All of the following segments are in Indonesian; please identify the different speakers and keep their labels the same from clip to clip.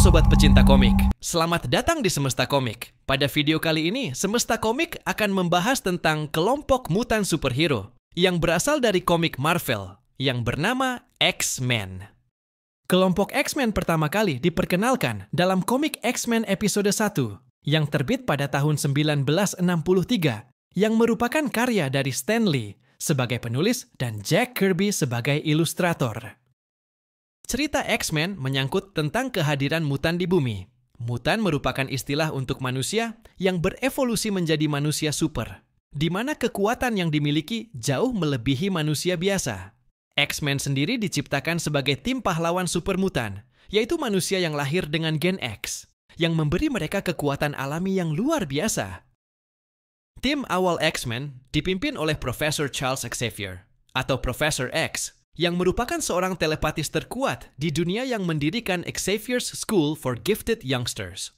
Speaker 1: sobat pecinta komik, selamat datang di Semesta Komik. Pada video kali ini, Semesta Komik akan membahas tentang kelompok mutan superhero yang berasal dari komik Marvel yang bernama X-Men. Kelompok X-Men pertama kali diperkenalkan dalam komik X-Men episode 1 yang terbit pada tahun 1963 yang merupakan karya dari Stan Lee sebagai penulis dan Jack Kirby sebagai ilustrator. Cerita X-Men menyangkut tentang kehadiran mutan di bumi. Mutan merupakan istilah untuk manusia yang berevolusi menjadi manusia super, di mana kekuatan yang dimiliki jauh melebihi manusia biasa. X-Men sendiri diciptakan sebagai tim pahlawan super mutan, yaitu manusia yang lahir dengan gen X, yang memberi mereka kekuatan alami yang luar biasa. Tim awal X-Men dipimpin oleh Profesor Charles Xavier, atau Profesor X, yang merupakan seorang telepatis terkuat di dunia yang mendirikan Xavier's School for Gifted Youngsters.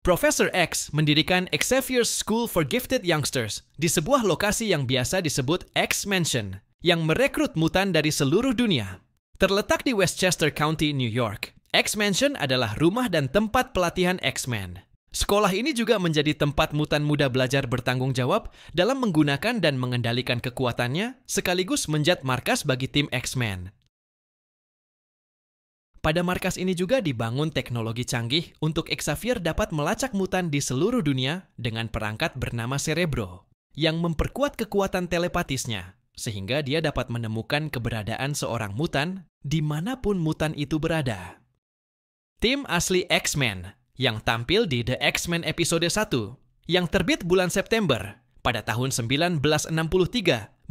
Speaker 1: Profesor X mendirikan Xavier's School for Gifted Youngsters di sebuah lokasi yang biasa disebut X-Mansion, yang merekrut mutan dari seluruh dunia. Terletak di Westchester County, New York, X-Mansion adalah rumah dan tempat pelatihan X-Men. Sekolah ini juga menjadi tempat mutan muda belajar bertanggung jawab dalam menggunakan dan mengendalikan kekuatannya, sekaligus menjadi markas bagi tim X-Men. Pada markas ini juga dibangun teknologi canggih untuk Xavier dapat melacak mutan di seluruh dunia dengan perangkat bernama Cerebro, yang memperkuat kekuatan telepatisnya, sehingga dia dapat menemukan keberadaan seorang mutan dimanapun mutan itu berada. Tim asli X-Men yang tampil di The X-Men episode 1 yang terbit bulan September pada tahun 1963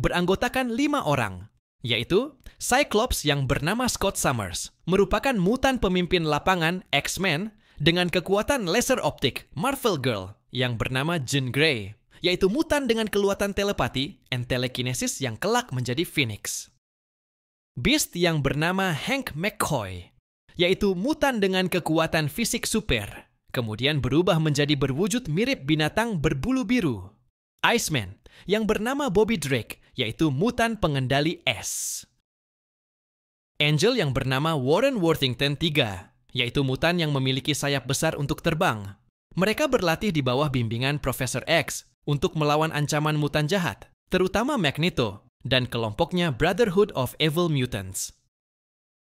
Speaker 1: beranggotakan 5 orang, yaitu Cyclops yang bernama Scott Summers, merupakan mutan pemimpin lapangan X-Men dengan kekuatan laser optik Marvel Girl yang bernama Jean Grey, yaitu mutan dengan kekuatan telepati dan telekinesis yang kelak menjadi Phoenix. Beast yang bernama Hank McCoy, yaitu mutan dengan kekuatan fisik super, kemudian berubah menjadi berwujud mirip binatang berbulu biru. Iceman yang bernama Bobby Drake, yaitu mutan pengendali es. Angel yang bernama Warren Worthington III, yaitu mutan yang memiliki sayap besar untuk terbang. Mereka berlatih di bawah bimbingan Profesor X untuk melawan ancaman mutan jahat, terutama Magneto dan kelompoknya Brotherhood of Evil Mutants.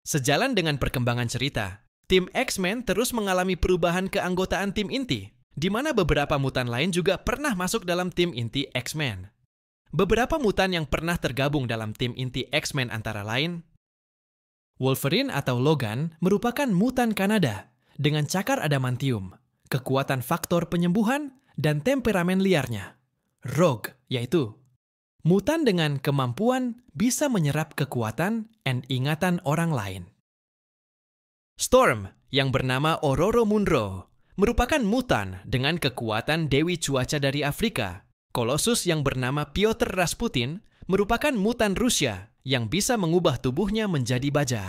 Speaker 1: Sejalan dengan perkembangan cerita, tim X-Men terus mengalami perubahan keanggotaan tim inti, di mana beberapa mutan lain juga pernah masuk dalam tim inti X-Men. Beberapa mutan yang pernah tergabung dalam tim inti X-Men antara lain, Wolverine atau Logan merupakan mutan Kanada dengan cakar adamantium, kekuatan faktor penyembuhan, dan temperamen liarnya. Rogue, yaitu mutan dengan kemampuan bisa menyerap kekuatan dan ingatan orang lain. Storm, yang bernama Ororo Munro, merupakan mutan dengan kekuatan Dewi Cuaca dari Afrika. Colossus yang bernama Piotr Rasputin merupakan mutan Rusia yang bisa mengubah tubuhnya menjadi baja.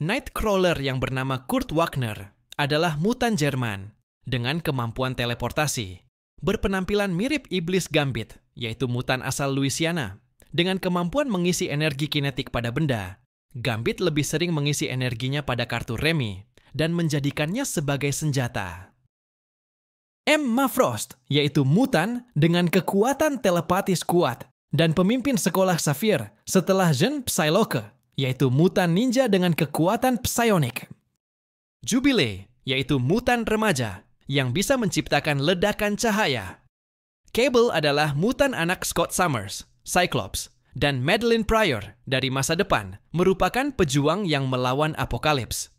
Speaker 1: Nightcrawler yang bernama Kurt Wagner adalah mutan Jerman dengan kemampuan teleportasi, berpenampilan mirip Iblis Gambit, yaitu mutan asal Louisiana. Dengan kemampuan mengisi energi kinetik pada benda, Gambit lebih sering mengisi energinya pada kartu remi dan menjadikannya sebagai senjata. Emma Frost, yaitu mutan dengan kekuatan telepatis kuat dan pemimpin sekolah Xavier setelah Jean Psylocke, yaitu mutan ninja dengan kekuatan psionik. Jubilee, yaitu mutan remaja yang bisa menciptakan ledakan cahaya. Cable adalah mutan anak Scott Summers, Cyclops, dan Madeline Pryor dari masa depan, merupakan pejuang yang melawan apokalips.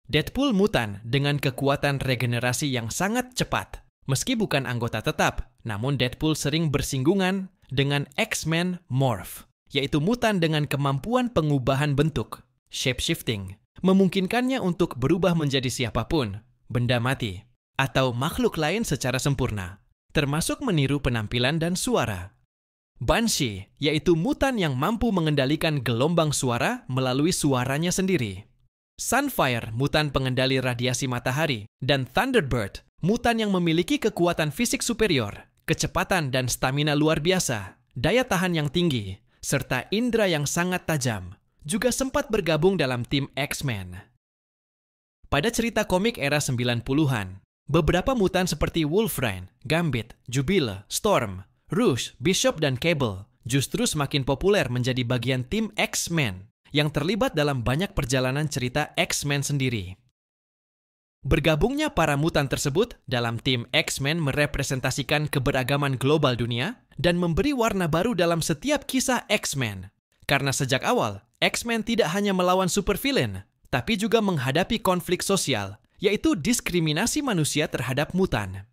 Speaker 1: Deadpool mutan dengan kekuatan regenerasi yang sangat cepat. Meski bukan anggota tetap, namun Deadpool sering bersinggungan dengan X-Men Morph, yaitu mutan dengan kemampuan pengubahan bentuk, shape-shifting, memungkinkannya untuk berubah menjadi siapapun, benda mati, atau makhluk lain secara sempurna, termasuk meniru penampilan dan suara. Banshee, yaitu mutan yang mampu mengendalikan gelombang suara melalui suaranya sendiri. Sunfire, mutan pengendali radiasi matahari, dan Thunderbird, mutan yang memiliki kekuatan fisik superior, kecepatan dan stamina luar biasa, daya tahan yang tinggi, serta indera yang sangat tajam, juga sempat bergabung dalam tim X-Men. Pada cerita komik era 90-an, beberapa mutan seperti Wolverine, Gambit, Jubile, Storm, Rouge, Bishop, dan Cable justru semakin populer menjadi bagian tim X-Men yang terlibat dalam banyak perjalanan cerita X-Men sendiri. Bergabungnya para mutan tersebut dalam tim X-Men merepresentasikan keberagaman global dunia dan memberi warna baru dalam setiap kisah X-Men. Karena sejak awal, X-Men tidak hanya melawan supervillain, tapi juga menghadapi konflik sosial, yaitu diskriminasi manusia terhadap mutan.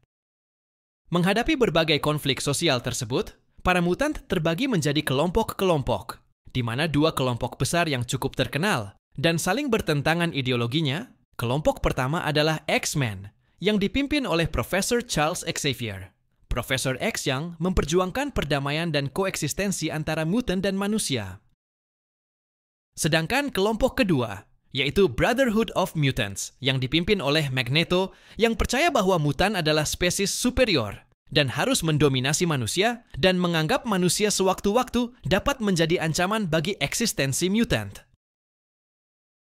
Speaker 1: Menghadapi berbagai konflik sosial tersebut, para mutan terbagi menjadi kelompok-kelompok, di mana dua kelompok besar yang cukup terkenal dan saling bertentangan ideologinya. Kelompok pertama adalah X-Men, yang dipimpin oleh Profesor Charles Xavier. Profesor X yang memperjuangkan perdamaian dan koeksistensi antara mutan dan manusia. Sedangkan kelompok kedua, yaitu Brotherhood of Mutants, yang dipimpin oleh Magneto, yang percaya bahwa mutan adalah spesies superior dan harus mendominasi manusia dan menganggap manusia sewaktu-waktu dapat menjadi ancaman bagi eksistensi mutant.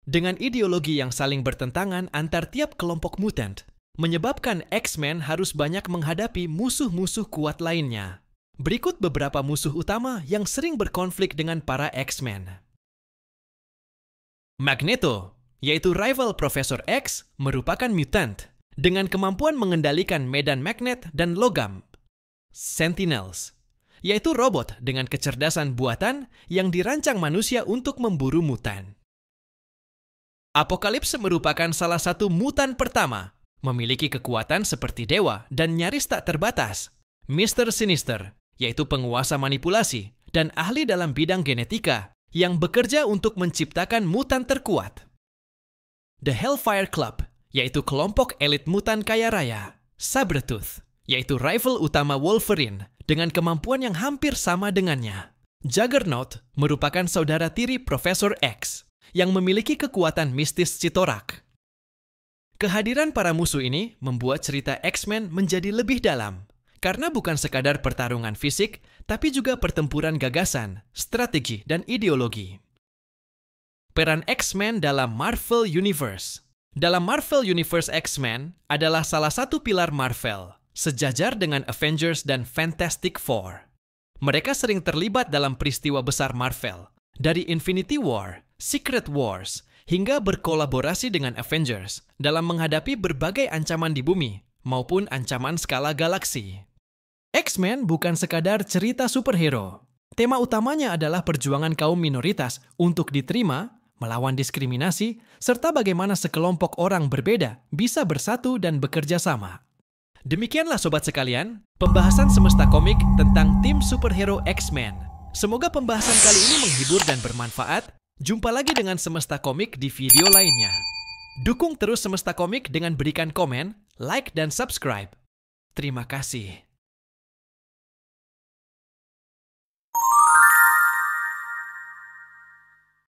Speaker 1: Dengan ideologi yang saling bertentangan antar tiap kelompok mutant, menyebabkan X-Men harus banyak menghadapi musuh-musuh kuat lainnya. Berikut beberapa musuh utama yang sering berkonflik dengan para X-Men. Magneto, yaitu rival Profesor X, merupakan mutant dengan kemampuan mengendalikan medan magnet dan logam. Sentinels, yaitu robot dengan kecerdasan buatan yang dirancang manusia untuk memburu mutan. Apokalips merupakan salah satu mutan pertama, memiliki kekuatan seperti dewa dan nyaris tak terbatas. Mr. Sinister, yaitu penguasa manipulasi dan ahli dalam bidang genetika yang bekerja untuk menciptakan mutan terkuat. The Hellfire Club, yaitu kelompok elit mutan kaya raya. Sabretooth, yaitu rival utama Wolverine dengan kemampuan yang hampir sama dengannya. Juggernaut merupakan saudara tiri Profesor X yang memiliki kekuatan mistis Cyttorak. Kehadiran para musuh ini membuat cerita X-Men menjadi lebih dalam, karena bukan sekadar pertarungan fisik, tapi juga pertempuran gagasan, strategi, dan ideologi. Peran X-Men dalam Marvel Universe. Dalam Marvel Universe, X-Men adalah salah satu pilar Marvel, sejajar dengan Avengers dan Fantastic Four. Mereka sering terlibat dalam peristiwa besar Marvel, dari Infinity War, Secret Wars, hingga berkolaborasi dengan Avengers dalam menghadapi berbagai ancaman di bumi maupun ancaman skala galaksi. X-Men bukan sekadar cerita superhero. Tema utamanya adalah perjuangan kaum minoritas untuk diterima, melawan diskriminasi, serta bagaimana sekelompok orang berbeda bisa bersatu dan bekerja sama. Demikianlah sobat sekalian, pembahasan Semesta Komik tentang tim superhero X-Men. Semoga pembahasan kali ini menghibur dan bermanfaat. Jumpa lagi dengan Semesta Komik di video lainnya. Dukung terus Semesta Komik dengan berikan komen, like, dan subscribe. Terima kasih.